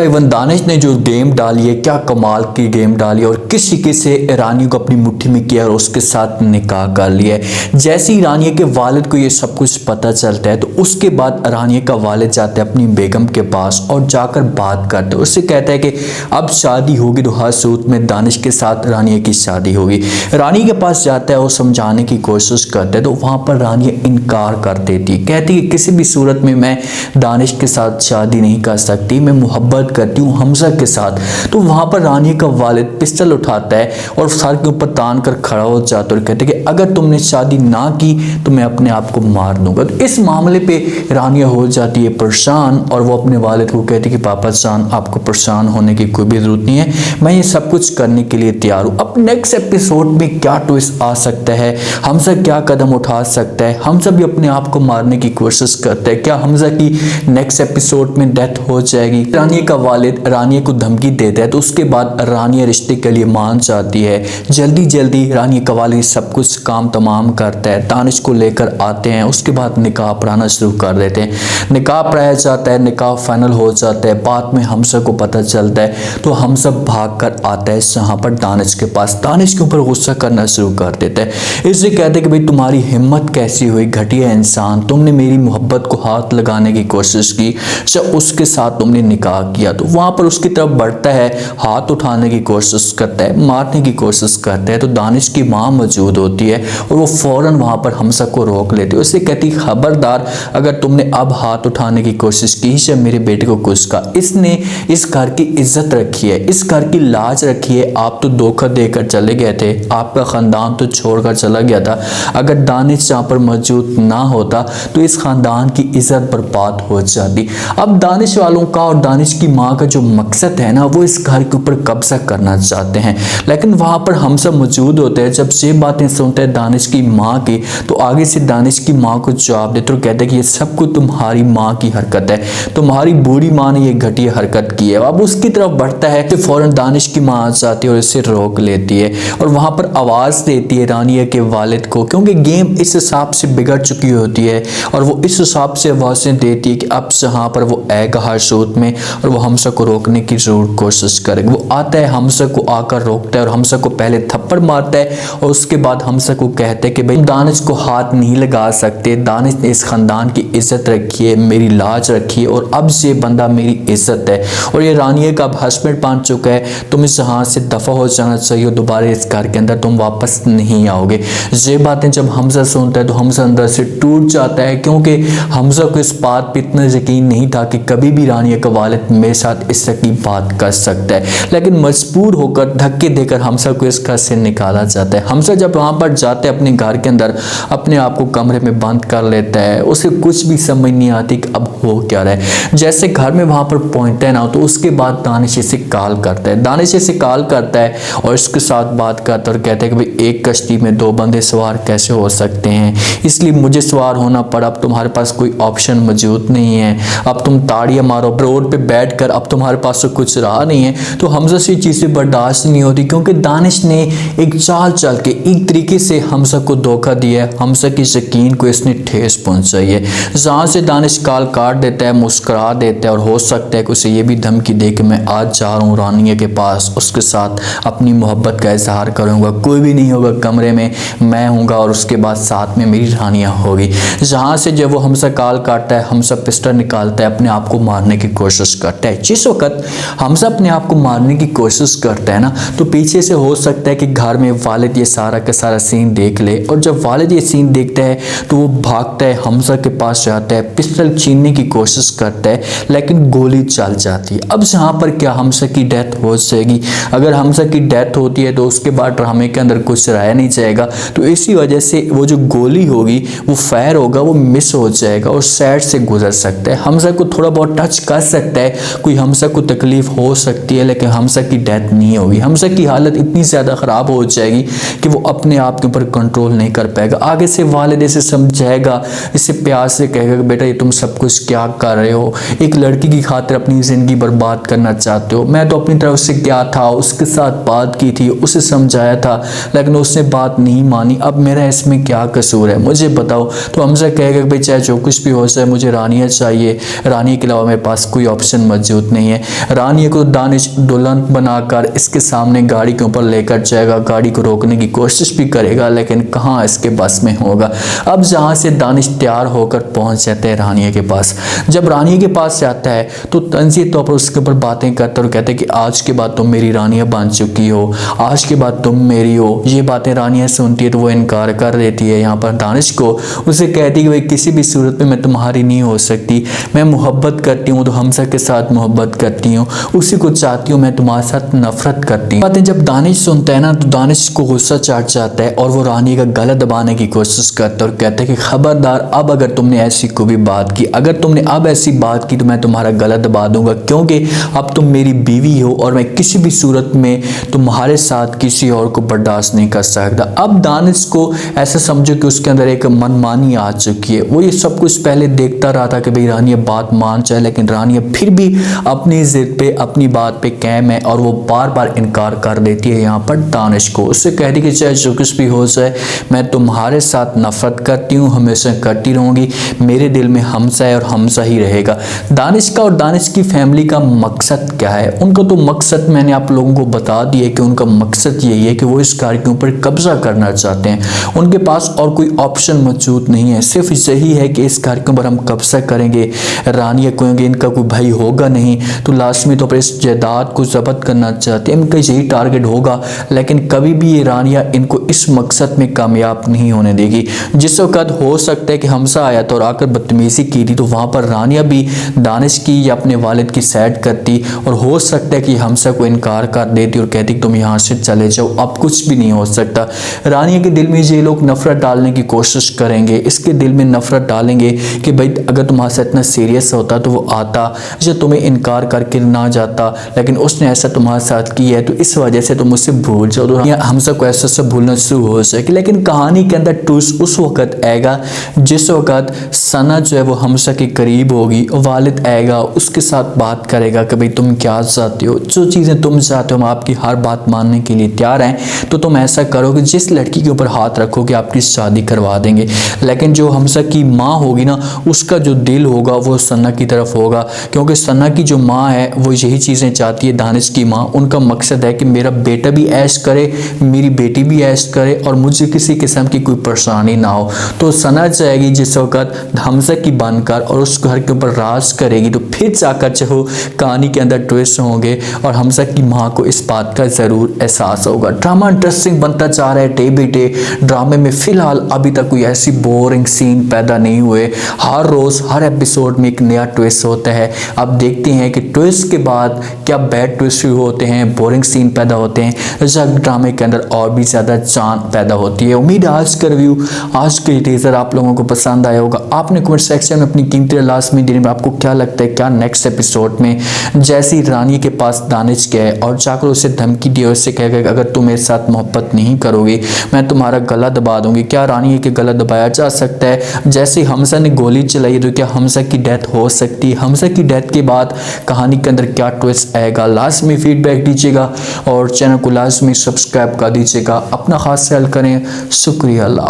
Even Danish ने जो game डाली है, क्या कमाल की गेम डाली है और किस तरीके से ईरानियों को अपनी मुट्ठी में किया और उसके साथ निकाह कर लिया है। जैसे ही ईरानिया के वालिद को ये सब कुछ पता चलता है तो उसके बाद ईरानिया का वालिद जाता है अपनी बेगम के पास और जाकर बात करता है। उससे कहता है कि अब शादी होगी तो हर सूरत में दानिश के साथ ईरानिया की शादी होगी। ईरानिया के पास जाता है और समझाने की कोशिश करता है तो वहाँ पर ईरानिया इनकार कर देती है, कहती है कि किसी भी सूरत में मैं दानिश के साथ शादी नहीं कर सकती, मैं मोहब्बत करती हूँ हमजा के साथ। तो वहां पर रानी का वालिद पिस्टल उठाता है और सर के ऊपर तान कर खड़ा हो जाता है और कहते हैं कि अगर तुमने शादी ना की तो मैं अपने आप को मार दूंगा। तो इस मामले पे रानिया हो जाती है परेशान और वो अपने वालिद को कहती है कि पापा जान आपको परेशान होने की कोई भी जरूरत नहीं है, मैं ये सब कुछ करने के लिए तैयार हूँ। अब नेक्स्ट एपिसोड में क्या ट्विस्ट आ सकता है, हमजा क्या कदम उठा सकता है, हमजा भी अपने आप को मारने की कोशिश करता है, क्या हमजा की नेक्स्ट एपिसोड में डेथ हो जाएगी। रानिया का वालिद रानिया को धमकी देता है तो उसके बाद रानिया रिश्ते के लिए मान जाती है। जल्दी जल्दी रानिया का वालिद सब कुछ काम तमाम करता है, दानिश को लेकर आते हैं, उसके बाद निकाह पढ़ाना शुरू कर देते हैं। निकाह पढ़ाया जाता है, निकाह फाइनल हो जाता है। बाद में हमजा को पता चलता है तो हमजा भाग कर आता है यहाँ पर दानिश के पास, दानिश के ऊपर गुस्सा करना शुरू कर देता है। इससे कहते हैं कि भाई तुम्हारी हिम्मत कैसी हुई घटिया इंसान, तुमने मेरी मोहब्बत को हाथ लगाने की कोशिश की, जब उसके साथ तुमने निकाह किया। तो वहां पर उसकी तरफ बढ़ता है, हाथ उठाने की कोशिश करता है, मारने की कोशिश करता है। तो दानिश की माँ मौजूद होती है और वो फौरन वहां पर हमजा को रोक लेती है। उससे कहती खबरदार अगर तुमने अब हाथ उठाने की कोशिश की जब मेरे बेटे को कुछ का, इसने इस घर की इज्जत रखी है, इस घर की लाज रखी है। आप तो धोखा देकर चले गए थे, आपका खानदान तो छोड़कर चला गया था। अगर दानिश यहाँ पर मौजूद ना होता तो इस खानदान की इज्जत बर्बाद हो जाती। अब दानिश वालों का और दानिश की माँ का जो मकसद है ना, वो इस घर के ऊपर कब्जा करना चाहते हैं। लेकिन वहां पर हमजा मौजूद होते हैं। जब ये बातें सुनते हैं दानिश की माँ की तो आगे से दानिश की माँ को जवाब देते और कहते हैं कि ये सब कुछ तुम्हारी माँ की हरकत है, तुम्हारी बूढ़ी माँ ने ये घटिया हरकत की है। अब उसकी तरफ बढ़ता है तो फौरन दानिश की माँ आ जाती है और इसे रोक लेती है और वहां पर आवाज देती है रानिया के वालिद को, क्योंकि गेम इस हिसाब से बिगड़ चुकी होती है और वो इस हिसाब से आवाजें देती है कि अब यहाँ पर वो आएगा हर सूरत में और वो हमजा को रोकने की जरूर कोशिश करेगा। वो आता है, हमजा को आकर रोकता है और हमजा को पहले थप्पड़ मारता है और उसके बाद हमजा को कहते हैं कि भाई दानिश को हाथ नहीं लगा सकते, दानिश ने इस खानदान की इज्जत रखी है, मेरी लाज रखी है और अब ये बंदा मेरी इज्जत है और ये रानिया का अब हस्बैंड बन चुका है, तुम इस यहाँ से दफा हो जाना चाहिए, दोबारा इस घर के अंदर तुम वापस नहीं आओगे। ये बातें जब हमजा सुनता है तो हमजा अंदर से टूट जाता है, क्योंकि हमजा को इस बात पर इतना यकीन नहीं था कि कभी भी रानिया का वालिद मेरे साथ इस तरह की बात कर सकता है। लेकिन मजबूर होकर धक्के देकर हमजा को इस घर से निकाला जाता है। हमजा जब वहां पर जाते हैं अपने घर के अंदर, अपने आप को कमरे में बंद कर लेता है, उसे कुछ भी समझ नहीं आती कि अब हो क्या रहा है। जैसे घर में वहां पर पहुंचता है ना तो उसके बाद दानिश इसे कॉल करता है, दानिश इसे कॉल करता है और इसके साथ बात करता है और कहता है कि भाई एक कश्ती में दो बंदे सवार कैसे हो सकते हैं, इसलिए मुझे सवार होना पड़ा। अब तुम्हारे पास कोई ऑप्शन मौजूद नहीं है, अब तुम ताड़ियां मारो रोड पे बैठकर, अब तुम्हारे पास तो कुछ रहा नहीं है। तो हमजा से चीजें बर्दाश्त नहीं होती, क्योंकि दानिश ने एक चाल चल के एक तरीके से हमजा को धोखा दिया है, हमजा की यकीन को इसने ठेस पहुंचाई है। जहां से दानिश कॉल काट देता है, मुस्कुरा देता है और हो सकता है कि उसे ये भी धमकी दे कि मैं आज जा रहा हूँ रानिया के पास, उसके साथ अपनी मोहब्बत का इजहार करूंगा, कोई भी नहीं होगा कमरे में, मैं हूँगा और उसके बाद साथ में मेरी रानिया होगी। जहां से जब वो हमजा कॉल काटता है, हमजा पिस्टल निकालता है, अपने आप को मारने की कोशिश करता है। जिस वक्त हमजा अपने आप को मारने की कोशिश करता है ना तो पीछे से हो सकता है कि घर में वालिद ये सारा का सारा सीन देख ले और जब वालिद ये सीन देखता है तो वो भागता है, हमजा के पास जाता है, पिस्टल छीनने की कोशिश करता है, लेकिन गोली चल जाती है। अब यहाँ पर क्या हमजा की डेथ हो जाएगी? अगर हमजा की डेथ होती है तो उसके बाद ड्रामे के अंदर कुछ रह नहीं जाएगा, तो इसी वजह से वो जो गोली होगी वो फायर होगा, वो मिस हो जाएगा और साइड से गुजर सकता है। हमजा को थोड़ा बहुत टच कर सकता है, कोई हमजा को तकलीफ हो सकती है, लेकिन हमजा की डेथ नहीं होगी। हमजा की हालत इतनी ज़्यादा ख़राब हो जाएगी कि वो अपने आप के ऊपर कंट्रोल नहीं कर पाएगा। आगे से वालिद इसे समझाएगा, इसे प्यार से कहेगा कि बेटा ये तुम सब कुछ क्या कर रहे हो, एक लड़की की खातिर अपनी ज़िंदगी बर्बाद करना चाहते हो, मैं तो अपनी तरफ से क्या था उसके साथ बात की थी, उसे समझाया था, लेकिन उसने बात नहीं मानी, अब मेरा इसमें क्या कसूर है, मुझे बताओ। तो हमजा कहेगा कि भाई चाहे जो कुछ भी हो जाए मुझे रानिया चाहिए, रानिया के अलावा मेरे पास कोई ऑप्शन मौजूद मौजूद नहीं है। रानिया को दानिश दुल्हन बनाकर इसके सामने गाड़ी के ऊपर लेकर जाएगा, गाड़ी को रोकने की कोशिश भी करेगा, लेकिन कहाँ इसके बस में होगा। अब जहाँ से दानिश तैयार होकर पहुंच जाते हैं रानिया के पास। जब रानिया के पास जाता है तो तंजीर तौर पर उसके ऊपर बातें करते और कहते हैं कि आज के बाद तुम मेरी रानिया बन चुकी हो, आज के बाद तुम मेरी हो। ये बातें रानिया सुनती है तो वो इनकार कर देती है यहाँ पर दानिश को। उसे कहती है कि भाई किसी भी सूरत में मैं तुम्हारी नहीं हो सकती, मैं मोहब्बत करती हूँ तो हमसा के साथ मोहब्बत करती हूँ, उसी को चाहती हूँ, मैं तुम्हारे साथ नफरत करती हूँ। बातें जब दानिश सुनता है ना तो दानिश को गुस्सा चढ़ जाता है और वो रानी का गला दबाने की कोशिश करता है और कहता है कि खबरदार, अब अगर तुमने ऐसी कोई भी बात की, अगर तुमने अब ऐसी बात की तो मैं तुम्हारा गला दबा दूंगा, क्योंकि अब तुम मेरी बीवी हो और मैं किसी भी सूरत में तुम्हारे साथ किसी और को बर्दाश्त नहीं कर सकता। अब दानिश को ऐसा समझो कि उसके अंदर एक मनमानी आ चुकी है। वो ये सब कुछ पहले देखता रहा था कि भाई रानिया बात मान जाए, लेकिन रानिया फिर भी अपनी जिद पे, अपनी बात पे कायम है और वो बार बार इनकार कर देती है यहाँ पर दानिश को। उससे कहती कि चाहे जो कुछ भी हो जाए मैं तुम्हारे साथ नफरत करती हूँ, हमेशा करती रहूंगी, मेरे दिल में हमसा है और हमसा ही रहेगा। दानिश का और दानिश की फैमिली का मकसद क्या है? उनका तो मकसद मैंने आप लोगों को बता दिया कि उनका मकसद यही है कि वो इस कार के ऊपर कब्जा करना चाहते हैं। उनके पास और कोई ऑप्शन मौजूद नहीं है, सिर्फ यही है कि इस कार के ऊपर हम कब्जा करेंगे, रानिया क्योंकि इनका कोई भाई होगा नहीं तो लाजमी तौर पर इस जायदाद को जब्त करना चाहते हैं, इनका यही टारगेट होगा। लेकिन कभी भी ये रानिया इनको इस मकसद में कामयाब नहीं होने देगी। जिस वक्त हो सकता है कि हमसा आया तो और आकर बदतमीजी की थी तो वहां पर रानिया भी दानिश की या अपने वालिद की साइड करती और हो सकता है कि हमसा को इनकार कर देती और कहती तुम यहाँ से चले जाओ, अब कुछ भी नहीं हो सकता। रानिया के दिल में ये लोग नफरत डालने की कोशिश करेंगे, इसके दिल में नफरत डालेंगे कि भाई अगर तुम्हारे साथ इतना सीरियस होता तो वो आता, जो तुम्हें इनकार करके ना जाता, लेकिन उसने ऐसा तुम्हारे साथ किया है तो इस वजह से तुम उससे भूल जाओ, तो हमसा को ऐसा सब भूलना शुरू हो सके। लेकिन कहानी के अंदर ट्विस्ट उस वक्त आएगा जिस वक्त सना जो है वो हमसा के करीब होगी, वालिद आएगा, उसके साथ बात करेगा कि भाई तुम क्या चाहते हो, जो चीज़ें तुम चाहते हो हम आपकी हर बात मानने के लिए तैयार हैं, तो तुम ऐसा करोगे जिस लड़की के ऊपर हाथ रखोगे आपकी शादी करवा देंगे। लेकिन जो हमसा की माँ होगी ना उसका जो दिल होगा वो सना की तरफ होगा, क्योंकि सना की जो माँ है वो यही चीज़ें चाहती है। दानिश की माँ, उनका मकसद है कि मेरा बेटा भी ऐश करे, मेरी बेटी भी ऐश करे और मुझे किसी किस्म की कोई परेशानी ना हो। तो सना चाहेगी जिस वक्त हमसा की बनकर और उस घर के ऊपर राज करेगी तो फिर जाकर चाहो कहानी के अंदर ट्विस्ट होंगे और हमसा की माँ को इस बात का ज़रूर एहसास होगा। ड्रामा इंटरेस्टिंग बनता जा रहा है डे बाई डे। ड्रामे में फ़िलहाल अभी तक कोई ऐसी बोरिंग सीन पैदा नहीं हुए, हर रोज़ हर एपिसोड में एक नया ट्विस्ट होता है। अब देखते हैं कि ट्विस्ट के बाद क्या बैड ट्विस्ट शुरू होते हैं, बोरिंग सीन पैदा होते हैं, जब ड्रामे के अंदर और भी ज़्यादा जान पैदा होती है। उम्मीद है आज का रिव्यू, आज के टीजर आप लोगों को पसंद आया होगा। आपने कमेंट सेक्शन में अपनी कीमती लास्ट में देने में आपको क्या लगता है, क्या नेक्स्ट एपिसोड में जैसी रानी के पास दानिश गए और जाकर उसे धमकी दी और उससे कह गए अगर तुम मेरे साथ मोहब्बत नहीं करोगे मैं तुम्हारा गला दबा दूंगी, क्या रानी के गला दबाया जा सकता है? जैसे हमसा ने गोली चलाई तो क्या हमसा की डेथ हो सकती है? हमसा की डेथ के बाद कहानी के अंदर क्या ट्विस्ट आएगा? लास्ट में फीडबैक दीजिएगा और चैनल को लास्ट में सब्सक्राइब कर दीजिएगा। अपना खास ख्याल करें। शुक्रिया। अल्लाह।